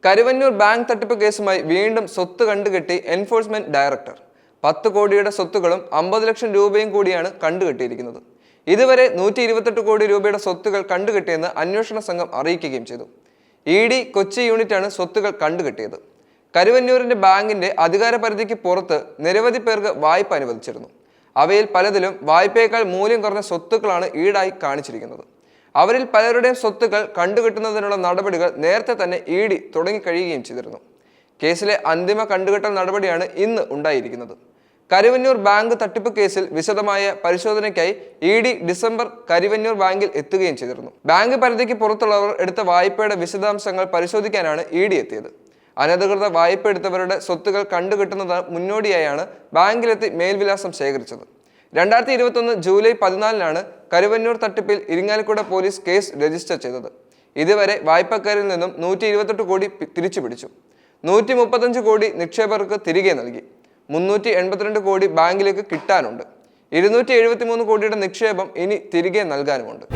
Karuvannur bank തട്ടിപ്പ് കേസുമായി വീണ്ടും സ്വത്ത് കണ്ടുകെട്ടി എൻഫോഴ്സ്മെന്റ് ഡയറക്ടർ. 10 കോടിയുടെ സ്വത്തുകളും 50 ലക്ഷം രൂപയും കൂടിയാണ് കണ്ടുകെട്ടിയിരിക്കുന്നത്. ഇതുവരെ 128 കോടി രൂപയുടെ സ്വത്തുകൾ കണ്ടുകെട്ടിയെന്ന് അന്വേഷണ സംഘം അറിയിക്കുകയും ചെയ്തു. ED കൊച്ചി യൂണിറ്റാണ് സ്വത്തുകൾ കണ്ടുകെട്ടിയത്. കരുവന്നൂരിന്റെ ബാങ്കിന്റെ അധികാര പരിധിക്ക് പുറത്ത് നിരവധി പേർക്ക് വായ്പ അനുവദിച്ചിരുന്നു. അവയിൽ പലതിലും വായ്പയേക്കാൾ മൂല്യം കുറഞ്ഞ സ്വത്തുക്കളാണ് ഈടായി കാണിച്ചിരിക്കുന്നത്. അവരിൽ പലരുടെയും സ്വത്തുക്കൾ കണ്ടുകെട്ടുന്നതിനുള്ള നടപടികൾ നേരത്തെ തന്നെ ED തുടങ്ങിക്കഴിയുകയും ചെയ്തിരുന്നു. കേസിലെ അന്തിമ കണ്ടുകെട്ടൽ നടപടിയാണ് ഇന്ന് ഉണ്ടായിരിക്കുന്നത്. കരുവന്നൂർ ബാങ്ക് തട്ടിപ്പ് കേസിൽ വിശദമായ പരിശോധനയ്ക്കായി ED ഡിസംബർ കരുവന്നൂർ ബാങ്കിൽ എത്തുകയും ചെയ്തിരുന്നു. ബാങ്ക് പരിധിക്ക് പുറത്തുള്ളവർ എടുത്ത വായ്പയുടെ വിശദാംശങ്ങൾ പരിശോധിക്കാനാണ് ED എത്തിയത്. അനധികൃത വായ്പ എടുത്തവരുടെ സ്വത്തുകൾ കണ്ടുകെട്ടുന്നത് മുന്നോടിയായാണ് ബാങ്കിലെത്തി മേൽവിലാസം ശേഖരിച്ചത്. 2021 ജൂലൈ 14 കരുവന്നൂർ തട്ടിപ്പിൽ ഇരിങ്ങാലക്കുട പോലീസ് കേസ് രജിസ്റ്റർ ചെയ്തത്. ഇതുവരെ വായ്പക്കാരിൽ നിന്നും 128 കോടി തിരിച്ചുപിടിച്ചു. 135 കോടി നിക്ഷേപകർക്ക് തിരികെ നൽകി. 382 കോടി ബാങ്കിലേക്ക് കിട്ടാനുണ്ട്. 273 കോടിയുടെ നിക്ഷേപം ഇനി തിരികെ നൽകാനുമുണ്ട്.